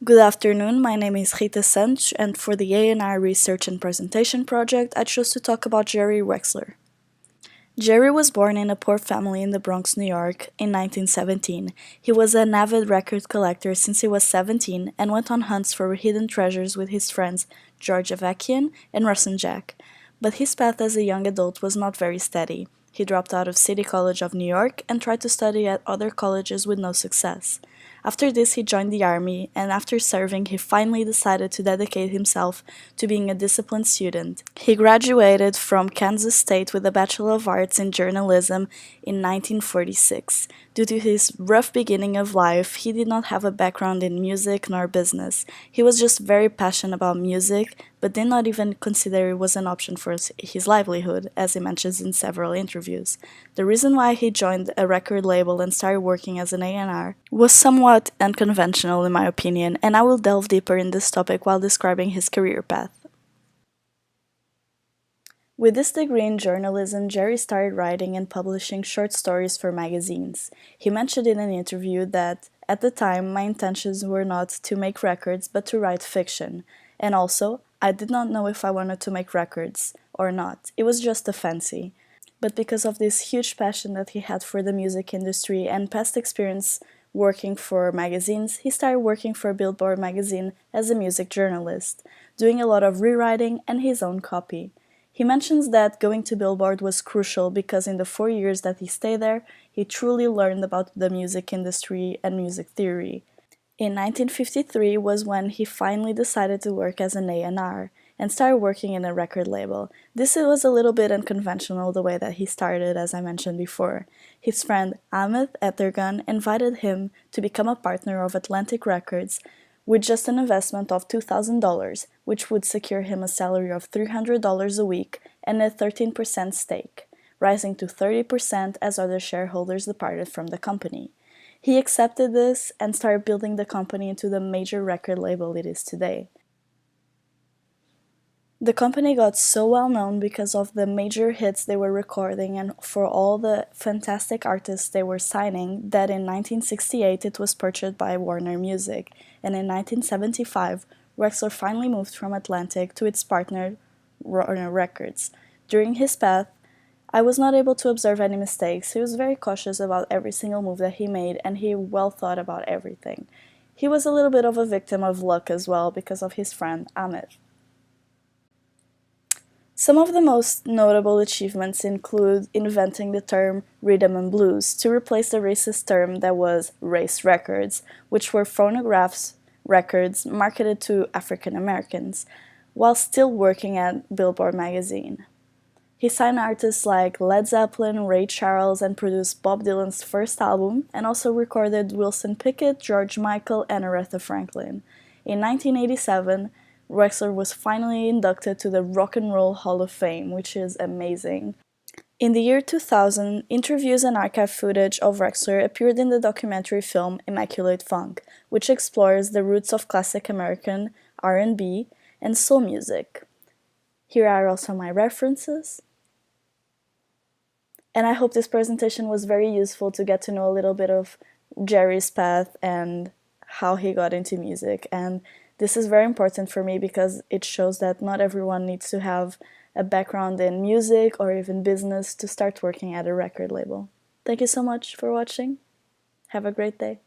Good afternoon, my name is Rita Santos, and for the A&R Research and Presentation project, I chose to talk about Jerry Wexler. Jerry was born in a poor family in the Bronx, New York, in 1917. He was an avid record collector since he was 17 and went on hunts for hidden treasures with his friends George Avakian and Rusin Jack. But his path as a young adult was not very steady. He dropped out of City College of New York and tried to study at other colleges with no success. After this, he joined the army, and after serving, he finally decided to dedicate himself to being a disciplined student. He graduated from Kansas State with a Bachelor of Arts in Journalism in 1946. Due to his rough beginning of life, he did not have a background in music nor business. He was just very passionate about music, but did not even consider it was an option for his livelihood, as he mentions in several interviews. The reason why he joined a record label and started working as an A&R was somewhat unconventional in my opinion, and I will delve deeper in this topic while describing his career path. With this degree in journalism, Jerry started writing and publishing short stories for magazines. He mentioned in an interview that, at the time, my intentions were not to make records but to write fiction. And also, I did not know if I wanted to make records or not. It was just a fancy. But because of this huge passion that he had for the music industry and past experience working for magazines, he started working for Billboard magazine as a music journalist, doing a lot of rewriting and his own copy. He mentions that going to Billboard was crucial because in the 4 years that he stayed there, he truly learned about the music industry and music theory. In 1953 was when he finally decided to work as an A&R and started working in a record label. This was a little bit unconventional the way that he started, as I mentioned before. His friend Ahmet Ettergun invited him to become a partner of Atlantic Records with just an investment of $2,000, which would secure him a salary of $300 a week and a 13% stake, rising to 30% as other shareholders departed from the company. He accepted this and started building the company into the major record label it is today. The company got so well known because of the major hits they were recording and for all the fantastic artists they were signing that in 1968 it was purchased by Warner Music, and in 1975 Wexler finally moved from Atlantic to its partner Warner Records. During his path, I was not able to observe any mistakes. He was very cautious about every single move that he made and he well thought about everything. He was a little bit of a victim of luck as well because of his friend Ahmet. Some of the most notable achievements include inventing the term rhythm and blues to replace the racist term that was race records, which were phonographs records marketed to African Americans, while still working at Billboard magazine. He signed artists like Led Zeppelin, Ray Charles, and produced Bob Dylan's first album, and also recorded Wilson Pickett, George Michael, and Aretha Franklin. In 1987, Wexler was finally inducted to the Rock and Roll Hall of Fame, which is amazing. In the year 2000, interviews and archive footage of Wexler appeared in the documentary film Immaculate Funk, which explores the roots of classic American R&B and soul music. Here are also my references. And I hope this presentation was very useful to get to know a little bit of Jerry's path and how he got into music. And this is very important for me because it shows that not everyone needs to have a background in music or even business to start working at a record label. Thank you so much for watching. Have a great day.